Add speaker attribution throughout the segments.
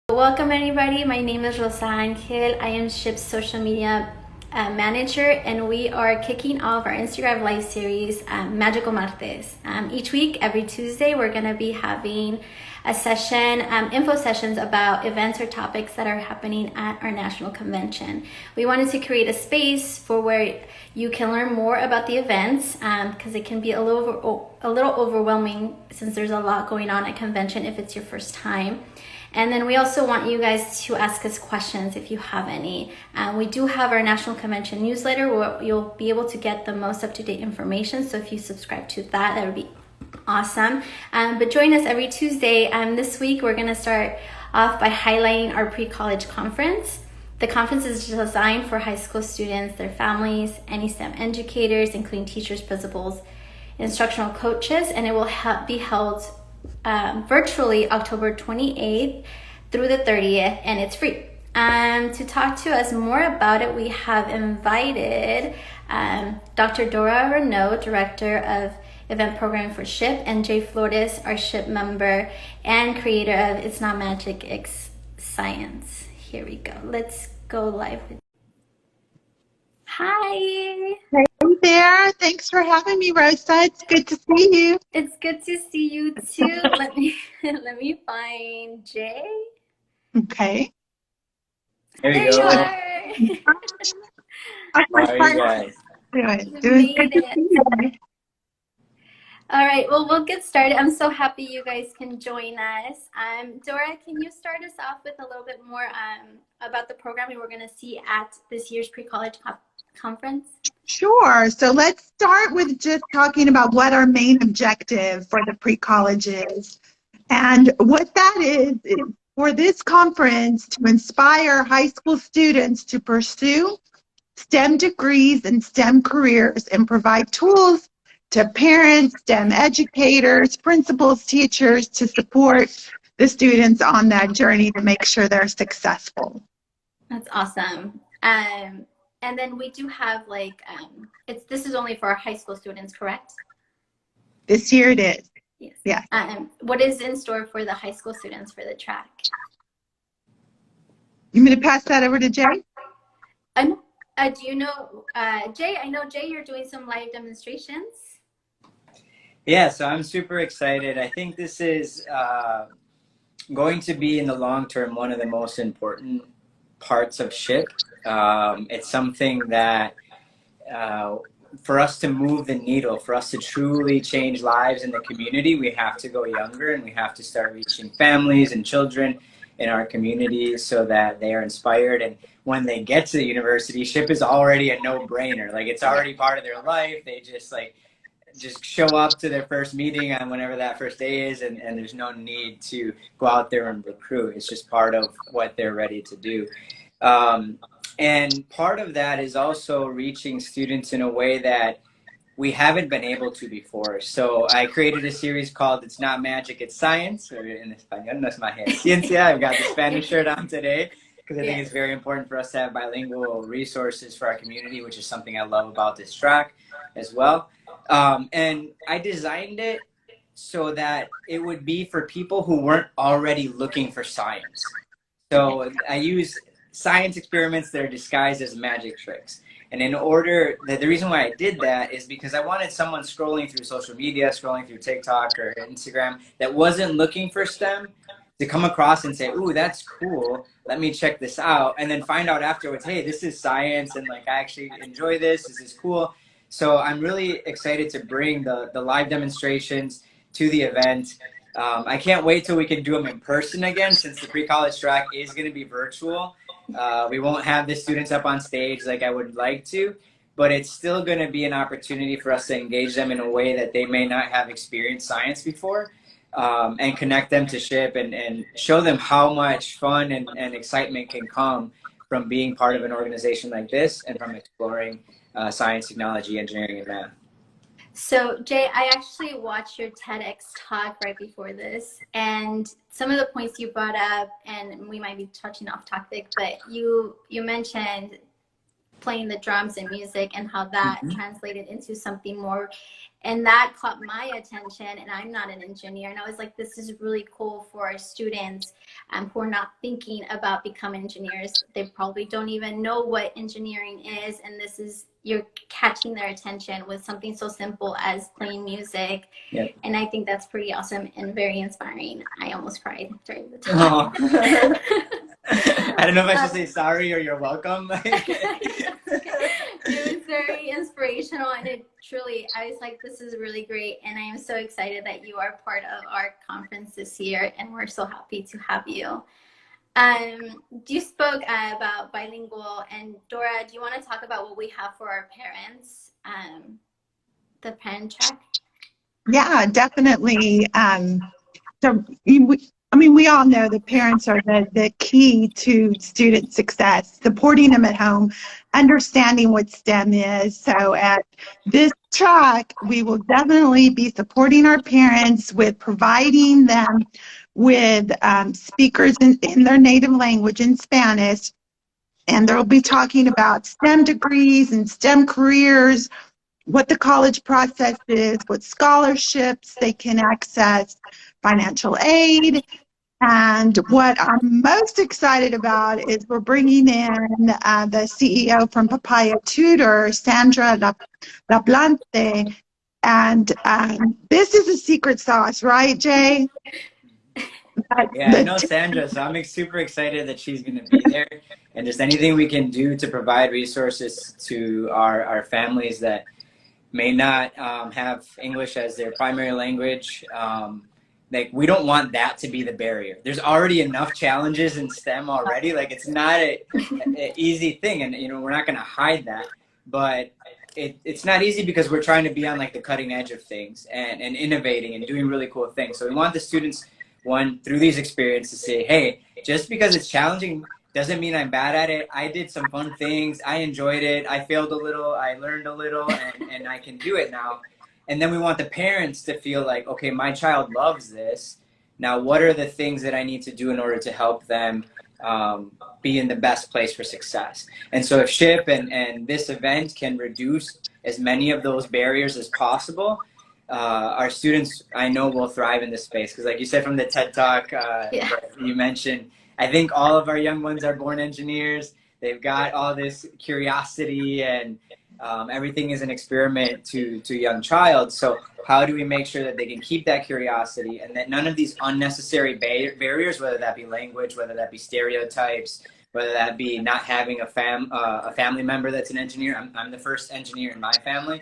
Speaker 1: Welcome everybody, my name is Rosa Angel. I am SHPE's social media manager, and we are kicking off our Instagram live series, Magical Martes. Each week, every Tuesday, we're going to be having a session, info sessions about events or topics that are happening at our national convention. We wanted to create a space for where you can learn more about the events, because it can be a little overwhelming since there's a lot going on at convention if it's your first time. And then we also want you guys to ask us questions if you have any. We do have our National Convention newsletter where you'll be able to get the most up-to-date information. So if you subscribe to that, that would be awesome. But join us every Tuesday. This week, we're going to start off by highlighting our pre-college conference. The conference is designed for high school students, their families, any STEM educators, including teachers, principals, instructional coaches, and it will be held virtually October 28th through the 30th, and it's free. To talk to us more about it, we have invited Dr. Dora Renaud, Director of Event Programming for SHPE, and Jay Flores, our SHPE member and creator of It's Not Magic, It's Science. Here we go. Let's go live. Hi.
Speaker 2: Hey there. Thanks for having me, Rosa. It's good to see you.
Speaker 1: It's good to see you too. let me find Jay.
Speaker 2: Okay.
Speaker 3: There
Speaker 1: you
Speaker 3: go.
Speaker 1: are.
Speaker 3: How are you guys?
Speaker 2: Doing good to see you.
Speaker 1: All right, well, we'll get started. I'm so happy you guys can join us. Dora, can you start us off with a little bit more about the programming we're going to see at this year's pre-college conference?
Speaker 2: Sure. So let's start with just talking about what our main objective for the pre-college is. And what that is for this conference to inspire high school students to pursue STEM degrees and STEM careers and provide tools to parents, STEM educators, principals, teachers to support the students on that journey to make sure they're successful.
Speaker 1: That's awesome. And then we do have this is only for our high school students, correct?
Speaker 2: This year it is.
Speaker 1: Yes.
Speaker 2: Yeah.
Speaker 1: What is in store for the high school students for the track?
Speaker 2: You want me to pass that over to Jay?
Speaker 1: Do you know, Jay? I know, Jay, you're doing some live demonstrations.
Speaker 3: Yeah, so I'm super excited. I think this is going to be, in the long term, one of the most important parts of SHPE. It's something that, for us to move the needle, for us to truly change lives in the community, we have to go younger, and we have to start reaching families and children in our communities so that they are inspired. And when they get to the university, SHPE is already a no-brainer. Like, it's already part of their life. They just show up to their first meeting on whenever that first day is, and there's no need to go out there and recruit. It's just part of what they're ready to do. And part of that is also reaching students in a way that we haven't been able to before. So I created a series called It's Not Magic, It's Science, or in Español, no es magia, es ciencia. I've got the Spanish shirt on today because I think it's very important for us to have bilingual resources for our community, which is something I love about this track as well. And I designed it so that it would be for people who weren't already looking for science. So I use science experiments that are disguised as magic tricks. And the reason why I did that is because I wanted someone scrolling through social media, scrolling through TikTok or Instagram that wasn't looking for STEM to come across and say, ooh, that's cool, let me check this out. And then find out afterwards, hey, this is science, and I actually enjoy this is cool. So I'm really excited to bring the live demonstrations to the event. I can't wait till we can do them in person again, since the pre-college track is going to be virtual. We won't have the students up on stage like I would like to, but it's still going to be an opportunity for us to engage them in a way that they may not have experienced science before, and connect them to SHPE and show them how much fun and excitement can come from being part of an organization like this and from exploring science, technology, engineering, and math.
Speaker 1: So, Jay, I actually watched your TEDx talk right before this, and some of the points you brought up, and we might be touching off topic, but you mentioned playing the drums and music and how that translated into something more And that caught my attention, and I'm not an engineer. And I was like, this is really cool for our students who are not thinking about becoming engineers. They probably don't even know what engineering is. And this is, you're catching their attention with something so simple as playing music.
Speaker 3: Yep.
Speaker 1: And I think that's pretty awesome and very inspiring. I almost cried during the talk.
Speaker 3: I don't know if I should say sorry or you're welcome.
Speaker 1: It was very inspirational, and it truly, I was like, this is really great, and I am so excited that you are part of our conference this year, and we're so happy to have you. You spoke about bilingual, and Dora, do you want to talk about what we have for our parents, the parent track?
Speaker 2: Yeah, definitely. So we all know the parents are the key to student success, supporting them at home, understanding what STEM is. So at this track, we will definitely be supporting our parents with providing them with speakers in their native language, in Spanish. And they'll be talking about STEM degrees and STEM careers, what the college process is, what scholarships they can access, financial aid. And what I'm most excited about is we're bringing in the CEO from Papaya Tutor, Sandra LaPlante. And this is a secret sauce, right, Jay?
Speaker 3: Yeah, I know Sandra, so I'm super excited that she's going to be there. And just anything we can do to provide resources to our families that may not have English as their primary language. Like, we don't want that to be the barrier. There's already enough challenges in STEM already. Like, it's not an easy thing, and we're not going to hide that. But it's not easy because we're trying to be on like the cutting edge of things and innovating and doing really cool things. So we want the students, through these experiences, to say, hey, just because it's challenging doesn't mean I'm bad at it. I did some fun things. I enjoyed it. I failed a little. I learned a little, and I can do it now. And then we want the parents to feel like, okay, my child loves this. Now, what are the things that I need to do in order to help them be in the best place for success? And so if SHIP and this event can reduce as many of those barriers as possible, our students, I know, will thrive in this space. Because like you said from the TED Talk you mentioned, I think all of our young ones are born engineers. They've got all this curiosity, and everything is an experiment to a young child. So how do we make sure that they can keep that curiosity, and that none of these unnecessary barriers, whether that be language, whether that be stereotypes, whether that be not having a family member that's an engineer. I'm the first engineer in my family.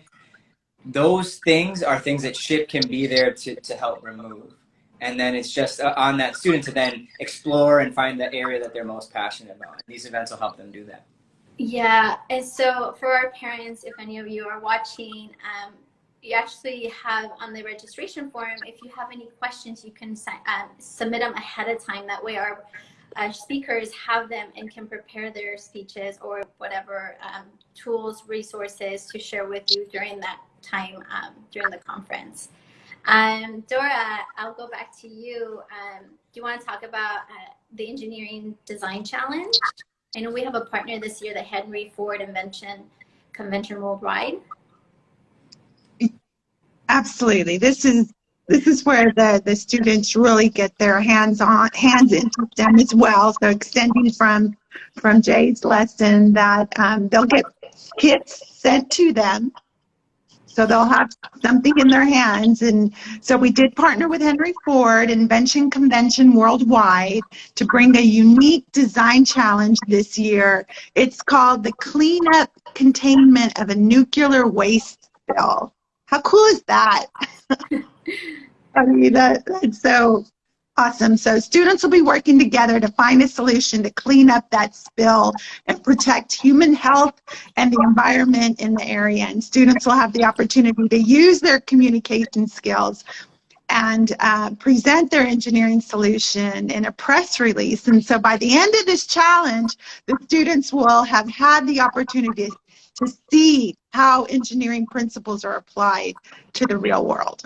Speaker 3: Those things are things that SHIP can be there to help remove. And then it's just on that student to then explore and find the area that they're most passionate about. These events will help them do that. Yeah,
Speaker 1: and so for our parents, if any of you are watching, you actually have on the registration form, if you have any questions, you can submit them ahead of time. That way our speakers have them and can prepare their speeches or whatever tools, resources to share with you during that time, during the conference. Dora, I'll go back to you. Do you want to talk about the Engineering Design Challenge? I know we have a partner this year, the Henry Ford Convention Worldwide.
Speaker 2: Absolutely. This is where the students really get their hands into STEM as well. So extending from Jay's lesson, that they'll get kits sent to them. So they'll have something in their hands. And so we did partner with Henry Ford Invention Convention Worldwide to bring a unique design challenge this year. It's called the Cleanup Containment of a Nuclear Waste Spill. How cool is that? I mean, that's so awesome. So students will be working together to find a solution to clean up that spill and protect human health and the environment in the area. And students will have the opportunity to use their communication skills and present their engineering solution in a press release. And so by the end of this challenge, the students will have had the opportunity to see how engineering principles are applied to the real world.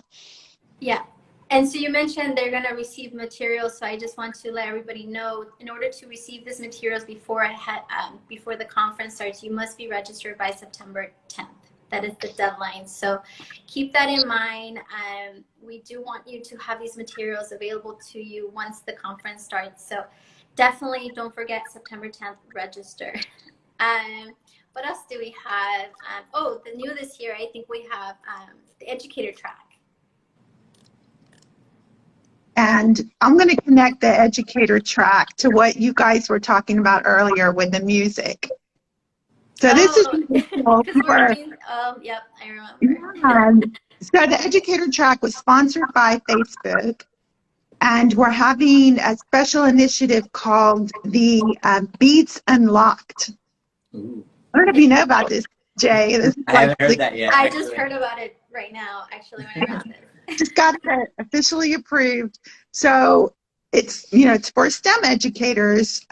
Speaker 1: Yeah. And so you mentioned they're going to receive materials. So I just want to let everybody know, in order to receive these materials before the conference starts, you must be registered by September 10th. That is the deadline. So keep that in mind. We do want you to have these materials available to you once the conference starts. So definitely don't forget September 10th, register. What else do we have? Oh, the new this year, I think we have the Educator track.
Speaker 2: And I'm going to connect the Educator track to what you guys were talking about earlier with the music. So this is
Speaker 1: yep, I remember.
Speaker 2: So the Educator track was sponsored by Facebook, and we're having a special initiative called the Beats Unlocked.
Speaker 3: Ooh.
Speaker 2: I don't know if you know about this, Jay. This is
Speaker 3: I haven't heard that yet.
Speaker 1: I just heard about it right now, actually, when I read this.
Speaker 2: Just got it officially approved. So it's, it's for STEM educators,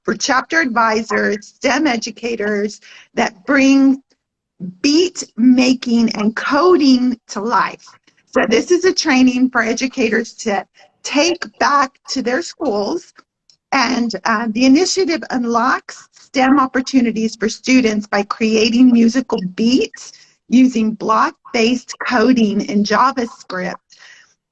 Speaker 2: for chapter advisors, STEM educators that bring beat making and coding to life. So this is a training for educators to take back to their schools. And the initiative unlocks STEM opportunities for students by creating musical beats using block-based coding in JavaScript,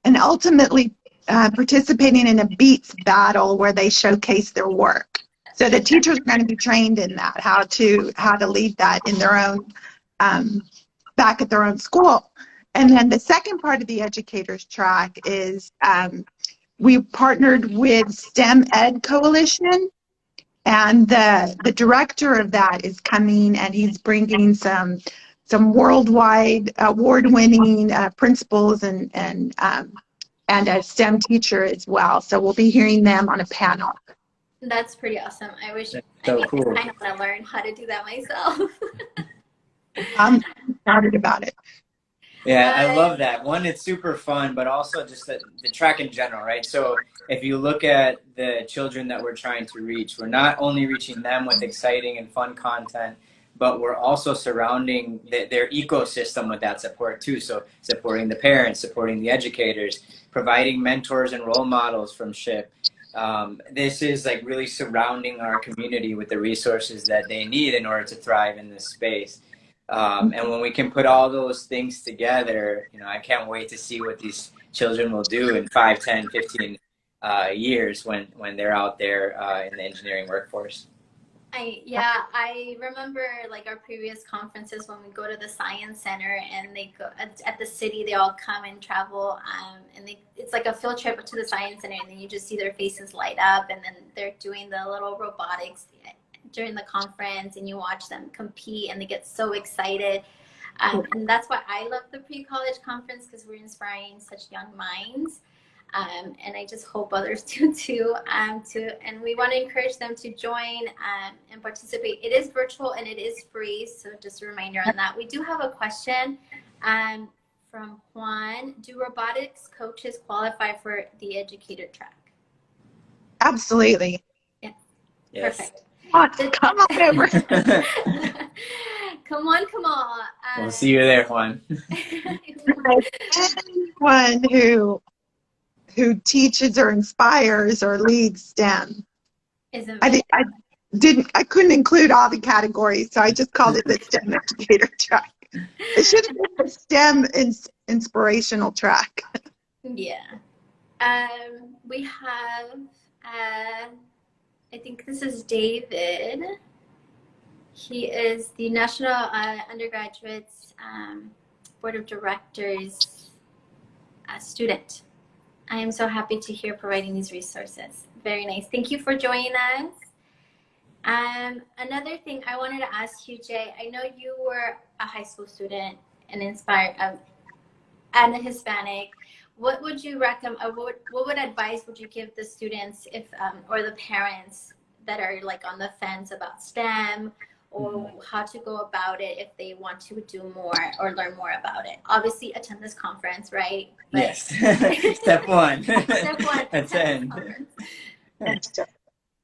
Speaker 2: and ultimately participating in a beats battle where they showcase their work. So the teachers are going to be trained in that, how to lead that in their own, back at their own school. And then the second part of the Educators track is we partnered with STEM Ed Coalition, and the director of that is coming, and he's bringing some worldwide award-winning principals and a STEM teacher as well. So we'll be hearing them on a panel.
Speaker 1: That's pretty awesome. I wish
Speaker 3: That's so cool.
Speaker 1: I want to learn how to do that myself.
Speaker 2: I'm excited about it.
Speaker 3: Yeah, I love that. One, it's super fun, but also just the track in general, right? So if you look at the children that we're trying to reach, we're not only reaching them with exciting and fun content, but we're also surrounding their ecosystem with that support too. So supporting the parents, supporting the educators, providing mentors and role models from SHPE. This is like really surrounding our community with the resources that they need in order to thrive in this space. And when we can put all those things together, I can't wait to see what these children will do in 5, 10, 15 years when they're out there in the engineering workforce.
Speaker 1: I remember like our previous conferences when we go to the Science Center and they go at the city, they all come and travel, and it's like a field trip to the Science Center, and then you just see their faces light up, and then they're doing the little robotics during the conference, and you watch them compete and they get so excited. And that's why I love the pre-college conference, because we're inspiring such young minds. And I just hope others do too. And we want to encourage them to join and participate. It is virtual and it is free, so just a reminder on that. We do have a question from Juan. Do robotics coaches qualify for the Educator track?
Speaker 2: Absolutely.
Speaker 1: Yeah.
Speaker 3: Yes.
Speaker 1: Perfect.
Speaker 2: Come on over.
Speaker 1: Come on.
Speaker 3: We'll see you there, Juan.
Speaker 2: Anyone who teaches or inspires or leads STEM. I couldn't include all the categories, so I just called it the STEM Educator track. It should have been the STEM inspirational track.
Speaker 1: Yeah. We have, I think this is David. He is the National Undergraduates Board of Directors student. I am so happy to hear providing these resources. Very nice. Thank you for joining us. Another thing I wanted to ask you, Jay, I know you were a high school student and inspired and a Hispanic. What would you recommend? What advice would you give the students or the parents that are like on the fence about STEM, or how to go about it if they want to do more or learn more about it? Obviously, attend this conference, right? But
Speaker 3: yes. Step one.
Speaker 1: Step one.
Speaker 3: Attend.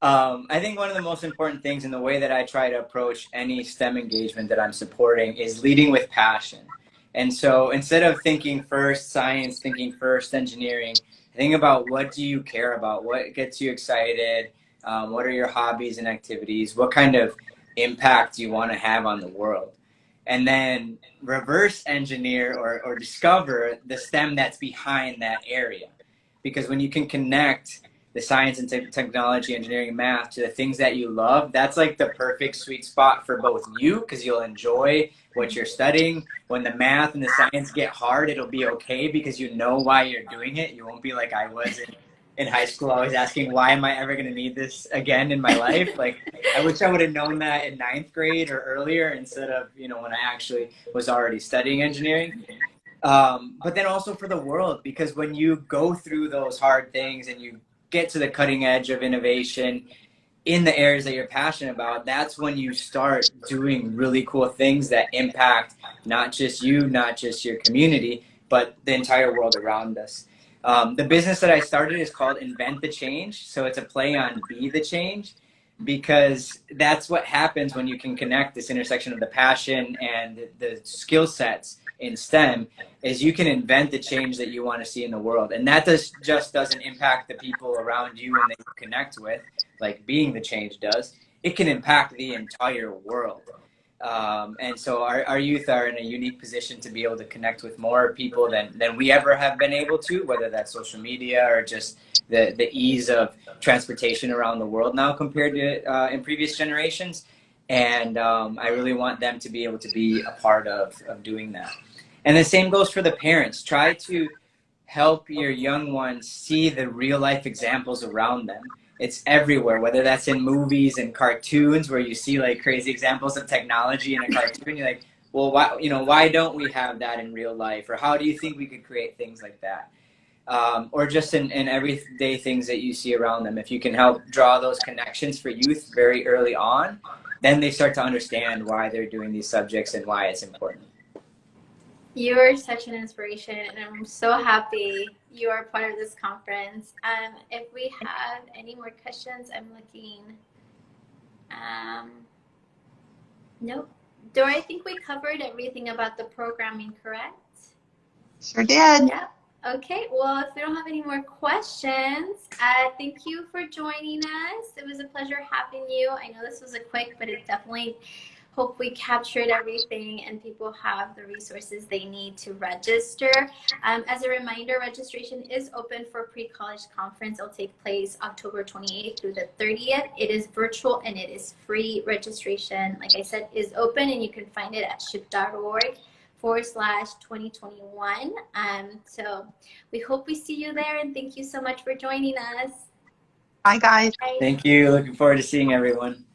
Speaker 3: I think one of the most important things in the way that I try to approach any STEM engagement that I'm supporting is leading with passion. And so instead of thinking first science, thinking first engineering, think about what do you care about? What gets you excited? What are your hobbies and activities? What kind of impact do you want to have on the world? and then reverse engineer or discover the STEM that's behind that area. Because when you can connect the science and technology, engineering, and math to the things that you love, that's like the perfect sweet spot for both you, because you'll enjoy what you're studying. When the math and the science get hard, it'll be okay because you know why you're doing it. You won't be like I was in high school, always asking, why am I ever going to need this again in my life? Like, I wish I would have known that in 9th grade or earlier instead of, when I actually was already studying engineering. But then also for the world, because when you go through those hard things and you get to the cutting edge of innovation in the areas that you're passionate about, that's when you start doing really cool things that impact not just you, not just your community, but the entire world around us. The business that I started is called Invent the Change. So it's a play on Be the Change, because that's what happens when you can connect this intersection of the passion and the skill sets in STEM, is you can invent the change that you want to see in the world. And that just doesn't impact the people around you and that you connect with, like being the change does. It can impact the entire world. And so our youth are in a unique position to be able to connect with more people than we ever have been able to, whether that's social media or just the ease of transportation around the world now compared to in previous generations. And I really want them to be able to be a part of doing that. And the same goes for the parents. Try to help your young ones see the real life examples around them. It's everywhere, whether that's in movies and cartoons where you see like crazy examples of technology in a cartoon. You're like, well, why don't we have that in real life? Or how do you think we could create things like that? Or just in everyday things that you see around them. If you can help draw those connections for youth very early on, then they start to understand why they're doing these subjects and why it's important.
Speaker 1: You're such an inspiration, and I'm so happy you are part of this conference. If we have any more questions, I'm looking. Nope. Do I think we covered everything about the programming, correct?
Speaker 2: Sure did.
Speaker 1: Yeah. Okay. Well, if we don't have any more questions, thank you for joining us. It was a pleasure having you. I know this was a quick, but it definitely hope we captured everything and people have the resources they need to register. As a reminder, registration is open for pre-college conference. It'll take place October 28th through the 30th. It is virtual and it is free. Registration, like I said, is open, and you can find it at ship.org/2021. So we hope we see you there, and thank you so much for joining us.
Speaker 2: Bye, guys.
Speaker 1: Bye.
Speaker 3: Thank you. Looking forward to seeing everyone.